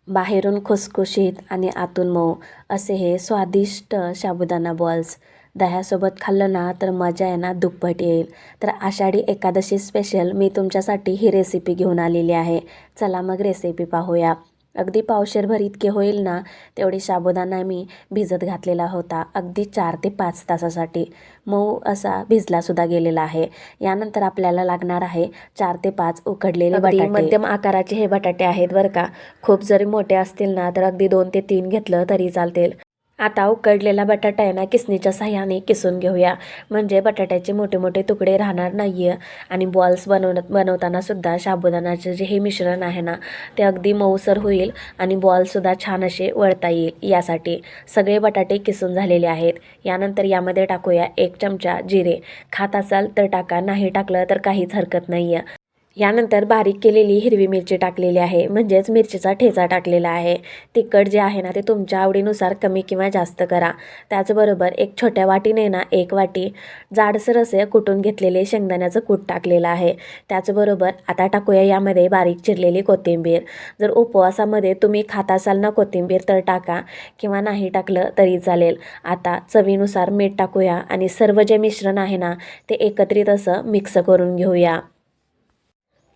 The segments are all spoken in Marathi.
बाहेरून खुसखुशीत आणि आतून मऊ असे हे स्वादिष्ट साबुदाणा बॉल्स दह्यासोबत खाल्लं ना तर मजा आहे ना दुप्पट येईल. तर आषाढी एकादशी स्पेशल मी तुमच्यासाठी ही रेसिपी घेऊन आलेली आहे. चला मग रेसिपी पाहूया. अगदी पावशेरभर इतके होईल ना तेवढी साबुदाणा मी भिजत घातलेला होता अगदी 4 ते 5 तासासाठी. मऊ असा भिजलासुद्धा गेलेला आहे. यानंतर आपल्याला लागणार आहे 4 ते 5 उकडलेले बटाटे. मध्यम आकाराचे हे बटाटे आहेत बरं का. खूप जरी मोठे असतील ना तर अगदी 2 ते 3 घेतलं तरी चालतील. आता उकडलेला बटाटा आहे ना किसणीच्या साह्याने किसून घेऊया, म्हणजे बटाट्याचे मोठे मोठे तुकडे राहणार नाही आहे. आणि बॉल्स बनवताना सुद्धा साबुदाण्याचे जे हे मिश्रण आहे ना ते अगदी मऊसर होईल आणि बॉलसुद्धा छान असे वळता येईल. यासाठी सगळे बटाटे किसून झालेले आहेत. यानंतर यामध्ये टाकूया 1 चमचा जिरे. खात असाल तर टाका, नाही टाकलं तर काहीच हरकत नाही आहे. यानंतर बारीक केलेली हिरवी मिरची टाकलेली आहे, म्हणजेच मिरचीचा ठेचा टाकलेला आहे. तिखट जे आहे ना ते तुमच्या आवडीनुसार कमी किंवा जास्त करा. त्याचबरोबर एक छोट्या वाटीने ना 1 वाटी जाडसर असे कुटून घेतलेले शेंगदाण्याचं कूट टाकलेलं आहे. त्याचबरोबर आता टाकूया यामध्ये बारीक चिरलेली कोथिंबीर. जर उपवासामध्ये तुम्ही खात असाल ना कोथिंबीर तर टाका, किंवा नाही टाकलं तरी चालेल. आता चवीनुसार मीठ टाकूया आणि सर्व जे मिश्रण आहे ना ते एकत्रित असं मिक्स करून घेऊया.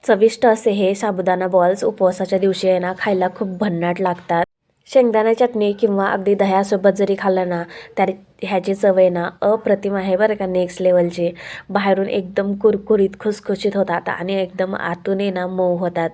चविष्ट असे हे साबुदाणा बॉल्स उपवासाच्या दिवशी आहे ना खायला खूप भन्नाट लागतात. शेंगदाणा चटणी किंवा अगदी दह्यासोबत जरी खाल्लं ना तर ह्याची चव आहे ना अप्रतिम आहे बरं का, नेक्स्ट लेवलची. बाहेरून एकदम कुरकुरीत खुसखुशीत होतात आणि एकदम आतून आहे ना मऊ होतात.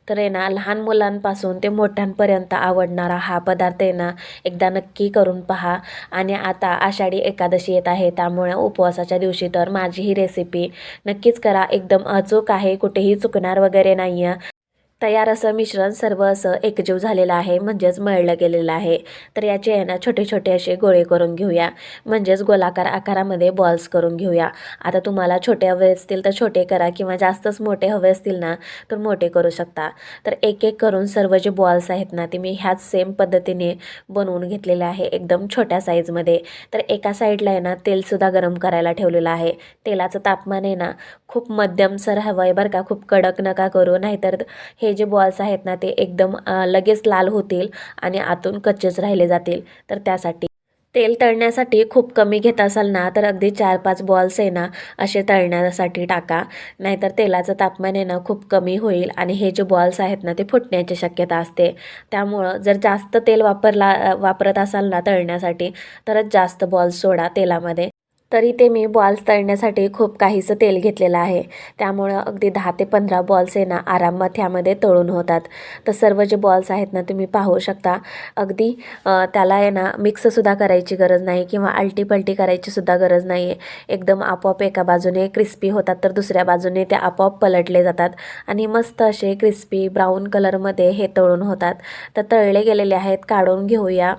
तर आहे ना लहान मुलांपासून ते मोठ्यांपर्यंत आवडणारा हा पदार्थ आहे ना एकदा नक्की करून पहा. आणि आता आषाढी एकादशी येत आहे, त्यामुळे उपवासाच्या दिवशी तर माझी ही रेसिपी नक्कीच करा. एकदम अचूक आहे, कुठेही चुकणार वगैरे नाही आहे. तयार असं मिश्रण सर्व असं एकजीव झालेलं आहे, म्हणजेच मळलं गेलेलं आहे. तर याचे आहे ना छोटे छोटे असे गोळे करून घेऊया, म्हणजेच गोलाकार आकारामध्ये बॉल्स करून घेऊया. आता तुम्हाला छोटे हवे असतील तर छोटे करा, किंवा जास्तच मोठे हवे असतील ना तर मोठे करू शकता. तर एक एक करून सर्व जे बॉल्स आहेत ना ते मी ह्याच सेम पद्धतीने बनवून घेतलेले आहे, एकदम छोट्या साईजमध्ये. तर एका साईडला आहे ना तेलसुद्धा गरम करायला ठेवलेलं आहे. तेलाचं तापमान आहे ना खूप मध्यमसर हवं आहे बरं का, खूप कडक नका करू, नाहीतर हे जे बॉल्स आहेत ना ते एकदम लगेच लाल होतील आणि आतून कच्चेच राहिले जातील. तर त्यासाठी तेल तळण्यासाठी खूप कमी घेत असाल ना तर अगदी 4-5 बॉल्स आहे ना असे तळण्यासाठी टाका, नाहीतर तेलाचं तापमान आहे ना खूप कमी होईल आणि हे जे बॉल्स आहेत ना ते फुटण्याची शक्यता असते. त्यामुळं जर जास्त तेल वापरत असाल ना तळण्यासाठी तरच जास्त बॉल्स सोडा तेलामध्ये. तरी ते मी बॉल्स तळण्यासाठी खूप काहीसं तेल घेतलेलं आहे, त्यामुळं अगदी 10 ते 15 बॉल्स आहे ना आरामात ह्यामध्ये तळून होतात. तर सर्व जे बॉल्स आहेत ना तुम्ही पाहू शकता, अगदी त्याला आहे ना मिक्ससुद्धा करायची गरज नाही किंवा आलटीपलटी करायची सुद्धा गरज नाही आहे. एकदम आपोआप एका बाजूने क्रिस्पी होतात तर दुसऱ्या बाजूने ते आपोआप पलटले जातात आणि मस्त असे क्रिस्पी ब्राऊन कलरमध्ये हे तळून होतात. तर तळले गेलेले आहेत, काढून घेऊया.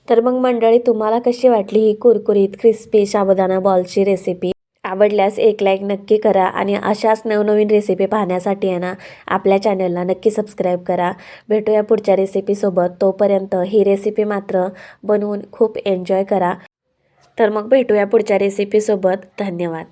तर मग मंडळी, तुम्हाला कशी वाटली ही कुरकुरीत क्रिस्पी साबुदाणा बॉल्सची रेसिपी? आवडल्यास एक लाईक नक्की करा आणि अशाच नवनवीन रेसिपी पाहण्यासाठी आहे ना आपल्या चॅनलला नक्की सबस्क्राईब करा. भेटूया पुढच्या रेसिपीसोबत. तोपर्यंत ही रेसिपी मात्र बनवून खूप एन्जॉय करा. तर मग भेटूया पुढच्या रेसिपीसोबत. धन्यवाद.